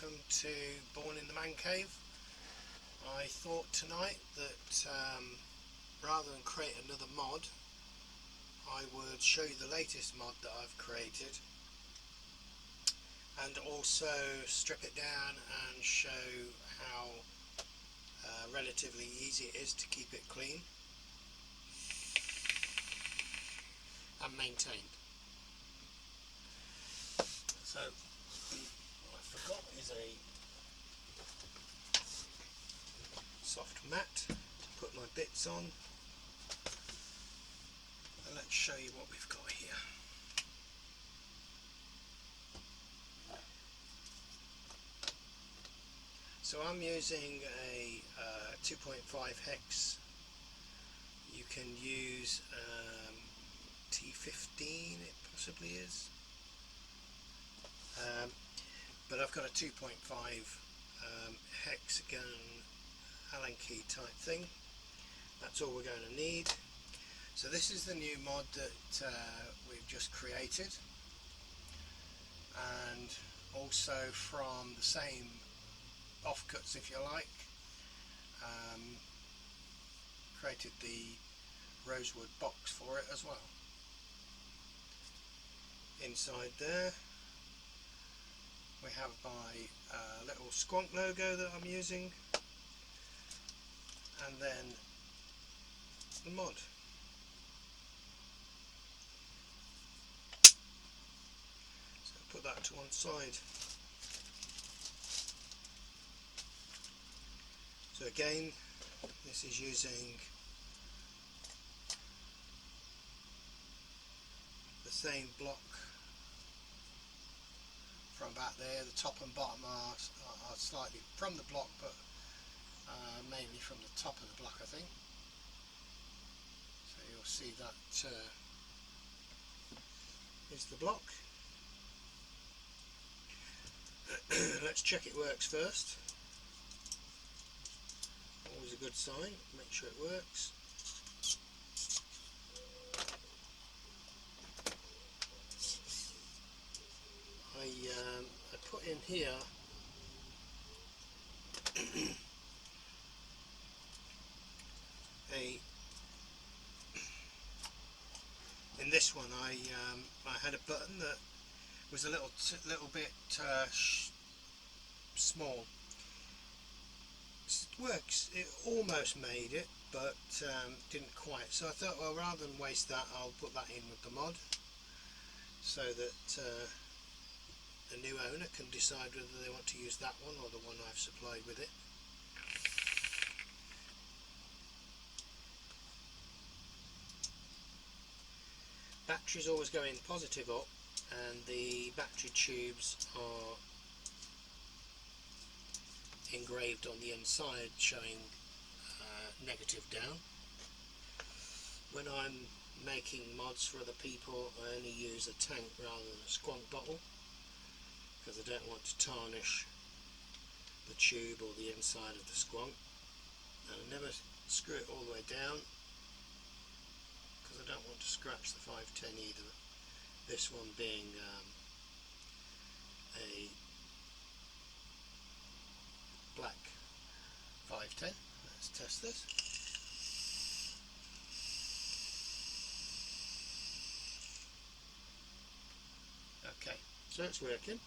welcome to Born in the Man Cave. I thought tonight that rather than create another mod, I would show you the latest mod that I've created and also strip it down and show how relatively easy it is to keep it clean and maintained. So what I forgot is a soft mat to put my bits on, and let's show you what we've got here. So I'm using a 2.5 hex. You can use T15, it possibly is, but I've got a 2.5 hexagon Allen key type thing. That's all we're going to need. So this is the new mod that we've just created, and also from the same offcuts, if you like, created the rosewood box for it as well. Inside there we have my little squonk logo that I'm using, and then the mod. So put that to one side. So again, this is using the same block from back there. The top and bottom are slightly from the block, but mainly from the top of the block, I think. So you'll see that is the block. Let's check it works first. Always a good sign. Make sure it works. I put in here in this one I had a button that was a little bit small. It works. It almost made it, but didn't quite. So I thought, well, rather than waste that, I'll put that in with the mod, so that the new owner can decide whether they want to use that one or the one I've supplied with it. Batteries always go in positive up, and the battery tubes are engraved on the inside showing negative down. When I'm making mods for other people, I only use a tank rather than a squonk bottle, because I don't want to tarnish the tube or the inside of the squonk, and I never screw it all the way down because I don't want to scratch the 510 either, this one being a black 510. Let's test this. Okay, so it's working.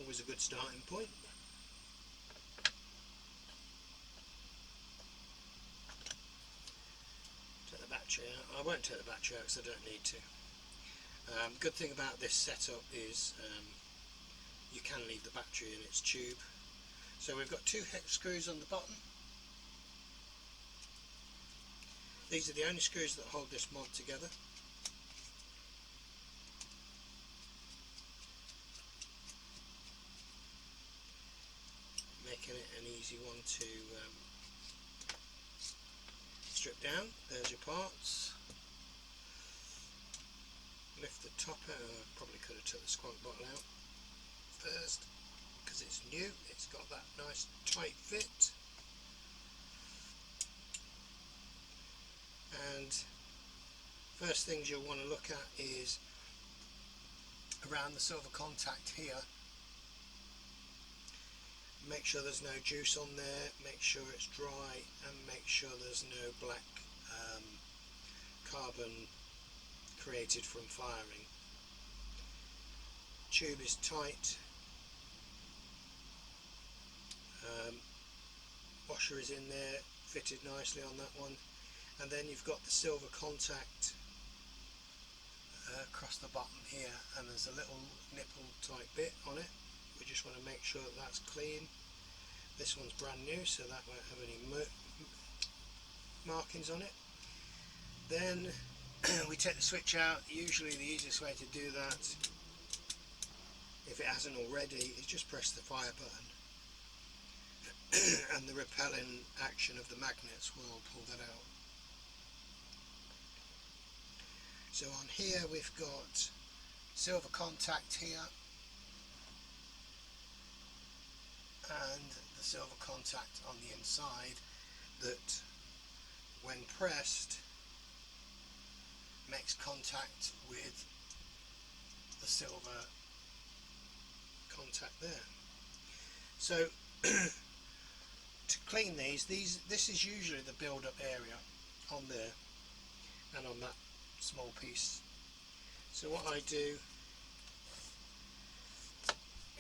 Always a good starting point. Take the battery out. I won't take the battery out because I don't need to. Good thing about this setup is you can leave the battery in its tube. So we've got two hex screws on the bottom. These are the only screws that hold this mod together. Making it an easy one to strip down. There's your parts. Lift the top out. Probably could have took the squonk bottle out first because it's new. It's got that nice tight fit. And first things you'll want to look at is around the silver contact here. Make sure there's no juice on there, make sure it's dry, and make sure there's no black carbon created from firing. Tube is tight, washer is in there, fitted nicely on that one, and then you've got the silver contact across the bottom here, and there's a little nipple type bit on it. We just want to make sure that that's clean. This one's brand new, so that won't have any markings on it. Then we take the switch out. Usually the easiest way to do that, if it hasn't already, is just press the fire button and the repelling action of the magnets will pull that out. So on here we've got silver contact here and the silver contact on the inside that, when pressed, makes contact with the silver contact there. So to clean these, this is usually the build-up area on there and on that small piece. So what I do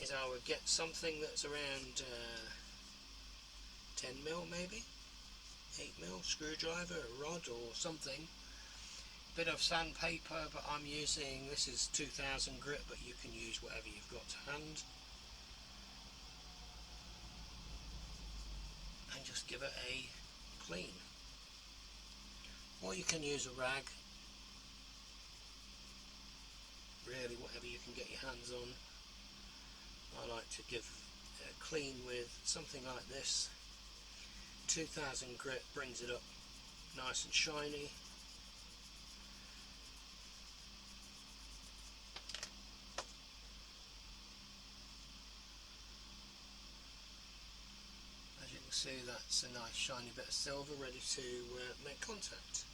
is I would get something that's around 10mm, maybe 8mm, screwdriver, a rod or something, bit of sandpaper, but I'm using, this is 2000 grit, but you can use whatever you've got to hand, and just give it a clean. Or you can use a rag, really whatever you can get your hands on. I like to give a clean with something like this. 2000 grit brings it up nice and shiny. As you can see, that's a nice shiny bit of silver ready to make contact.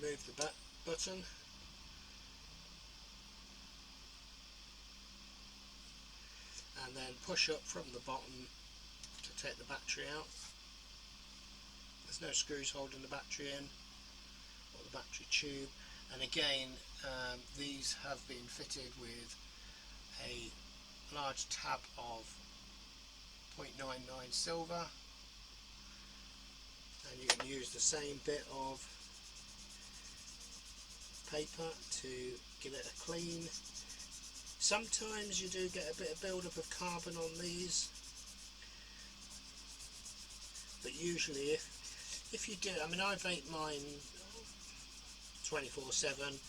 Remove the button. And then push up from the bottom to take the battery out. There's no screws holding the battery in, or the battery tube. And again, these have been fitted with a large tab of 0.99 silver, and you can use the same bit of paper to give it a clean. Sometimes you do get a bit of build-up of carbon on these, but usually if you do, I mean, I vape mine 24/7,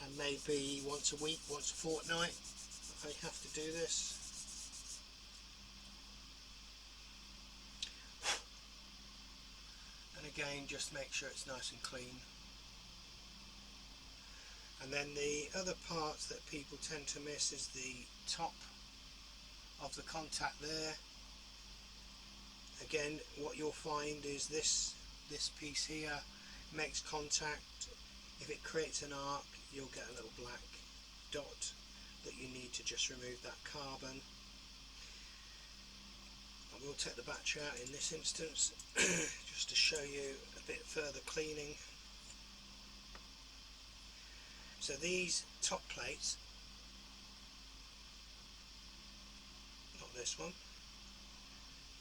and maybe once a week, once a fortnight I have to do this. And again, just make sure it's nice and clean. And then the other parts that people tend to miss is the top of the contact there. Again, what you'll find is this piece here makes contact. If it creates an arc, you'll get a little black dot that you need to just remove that carbon. I will take the battery out in this instance just to show you a bit further cleaning. So these top plates, not this one,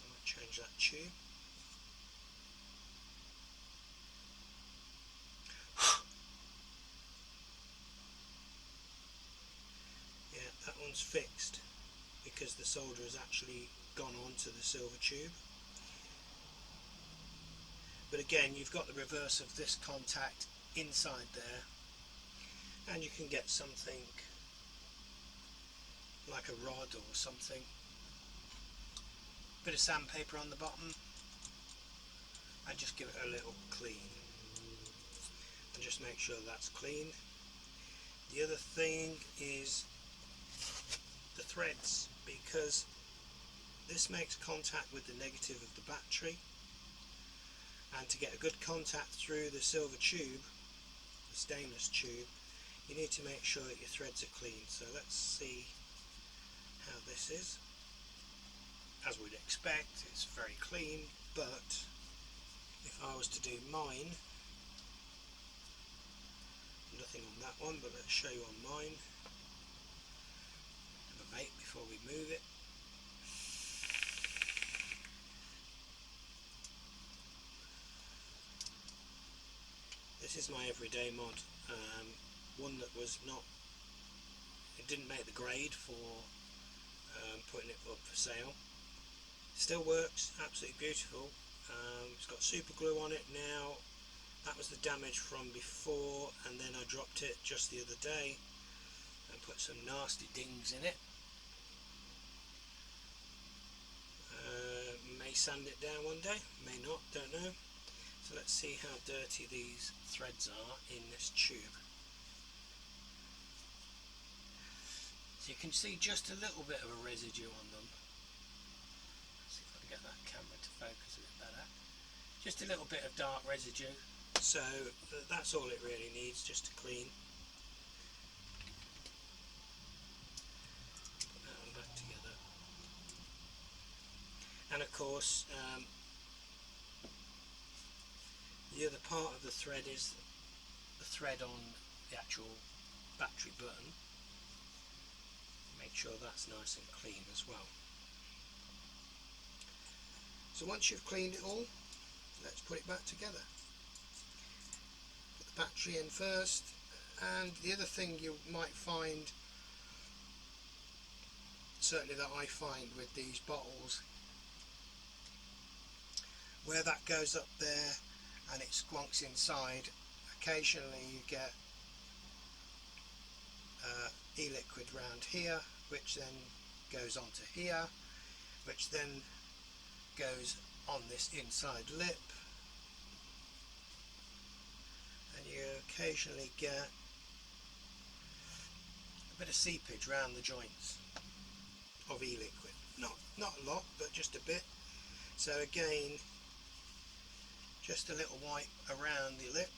I might change that tube. Yeah, that one's fixed because the solder has actually gone onto the silver tube. But again, you've got the reverse of this contact inside there, and you can get something like a rod or something, bit of sandpaper on the bottom, and just give it a little clean, and just make sure that's clean. The other thing is the threads, because this makes contact with the negative of the battery, and to get a good contact through the silver tube, the stainless tube, you need to make sure that your threads are clean. So let's see how this is. As we'd expect, it's very clean, but if I was to do mine, nothing on that one, but let's show you on mine. Have a mate before we move it. This is my everyday mod, one that was not, it didn't make the grade for putting it up for sale. Still works, absolutely beautiful. It's got super glue on it now. That was the damage from before, and then I dropped it just the other day and put some nasty dings in it. May sand it down one day, may not, don't know. So let's see how dirty these threads are in this tube. So you can see just a little bit of a residue on them. Let's see if I can get that camera to focus a bit better. Just a little bit of dark residue. So that's all it really needs, just to clean. Put that one back together. And of course, the other part of the thread is the thread on the actual battery button. Make sure that's nice and clean as well. So once you've cleaned it all, let's put it back together. Put the battery in first, and the other thing you might find, certainly that I find with these bottles, where that goes up there and it squonks inside, occasionally you get e-liquid round here, which then goes onto here, which then goes on this inside lip, and you occasionally get a bit of seepage around the joints of e-liquid. Not a lot, but just a bit. So again, just a little wipe around the lip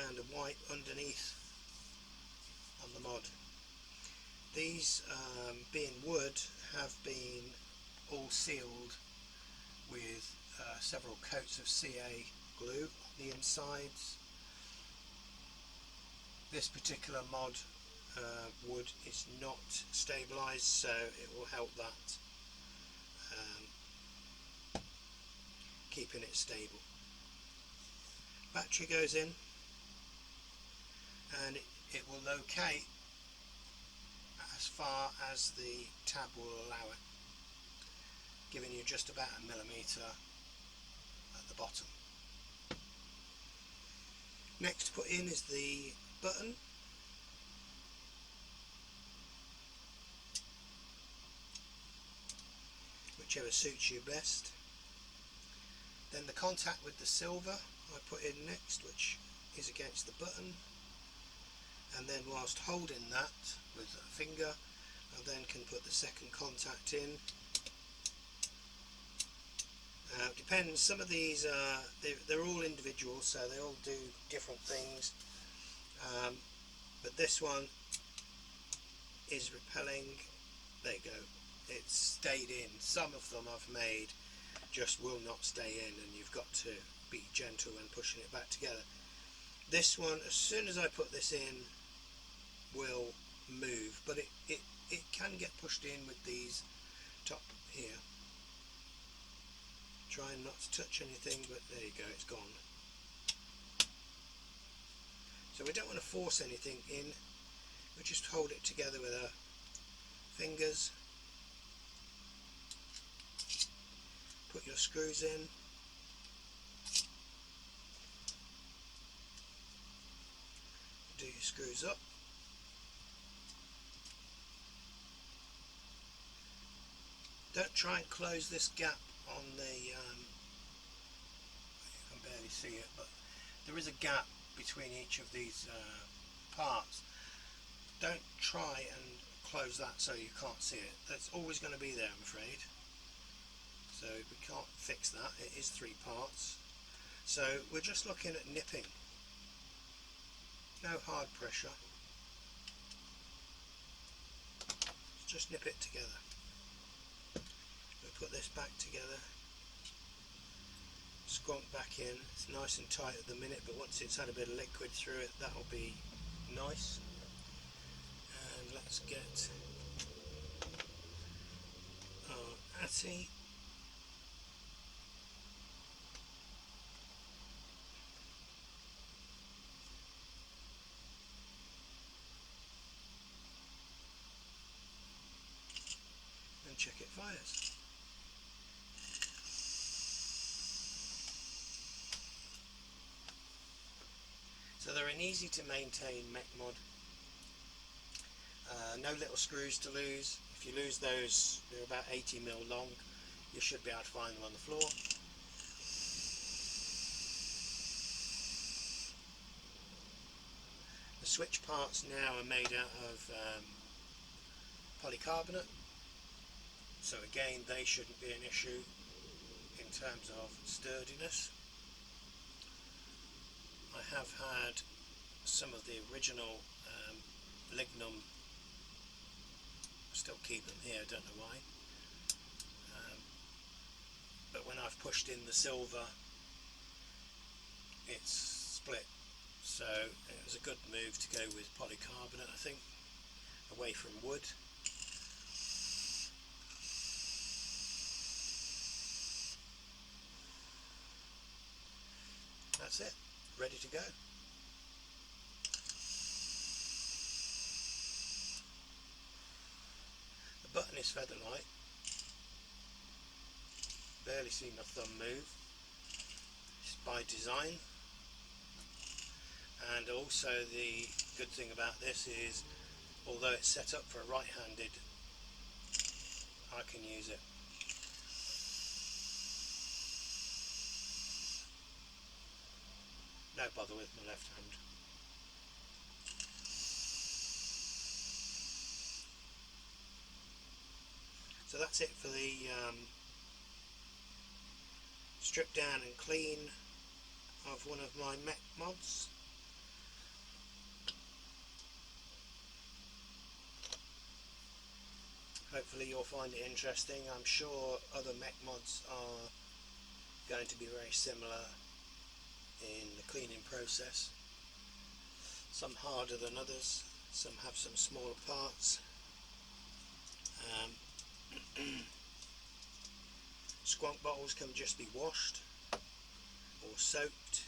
and a wipe underneath on the mod. These, being wood, have been all sealed with several coats of CA glue on the insides. This particular mod wood is not stabilised, so it will help that, keeping it stable. Battery goes in, and it will locate as far as the tab will allow it, giving you just about a millimetre at the bottom. Next to put in is the button. Whichever suits you best. Then the contact with the silver I put in next, which is against the button, and then whilst holding that with a finger, I then can put the second contact in. Depends, some of these they're all individual, so they all do different things, but this one is repelling. There you go, it's stayed in. Some of them I've made just will not stay in, and you've got to be gentle when pushing it back together. This one, as soon as I put this in, will move, but it can get pushed in with these top here. Trying not to touch anything, but there you go, it's gone. So we don't want to force anything in, we just hold it together with our fingers. Put your screws in. Do your screws up. Don't try and close this gap on the, you can barely see it, but there is a gap between each of these parts. Don't try and close that so you can't see it. That's always going to be there, I'm afraid. So we can't fix that. It is 3 parts. So we're just looking at nipping. no hard pressure, just nip it together. We'll put this back together, squonk back in. It's nice and tight at the minute, but once it's had a bit of liquid through it, that'll be nice. And let's get our atty. And check it fires. So they're an easy to maintain mech mod. No little screws to lose. If you lose those, they're about 80mm long. You should be able to find them on the floor. The switch parts now are made out of polycarbonate, so again they shouldn't be an issue in terms of sturdiness. I have had some of the original lignum, still keep them here, I don't know why, but when I've pushed in the silver it's split, so it was a good move to go with polycarbonate, I think, away from wood. That's it, ready to go. The button is feather light, barely see my thumb move. It's by design, and also the good thing about this is, although it's set up for a right-handed, I can use it. No bother with my left hand. So that's it for the strip down and clean of one of my mech mods. Hopefully you'll find it interesting. I'm sure other mech mods are going to be very similar in the cleaning process. Some harder than others, some have some smaller parts. Squonk bottles can just be washed or soaked,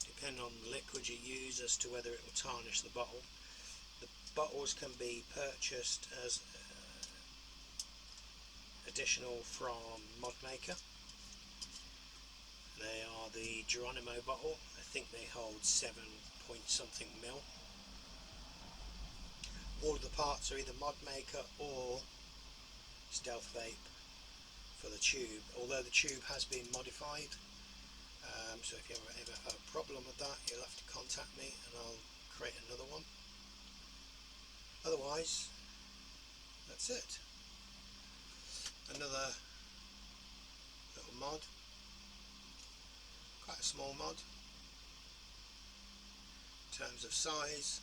depending on the liquid you use as to whether it will tarnish the bottle. The bottles can be purchased as additional from Mod Maker. They are the Geronimo bottle. I think they hold 7 point something mil. All of the parts are either Mod Maker or Stealth Vape for the tube, although the tube has been modified. So if you ever have a problem with that, you'll have to contact me and I'll create another one. Otherwise, that's it. Another little mod, quite a small mod in terms of size,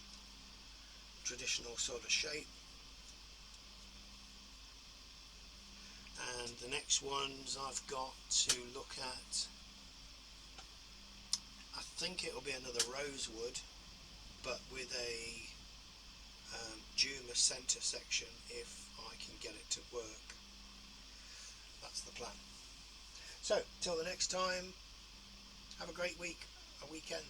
traditional sort of shape. And the next ones I've got to look at, I think it'll be another rosewood, but with a Juma centre section if I can get it to work. That's the plan. So, till the next time, have a great weekend.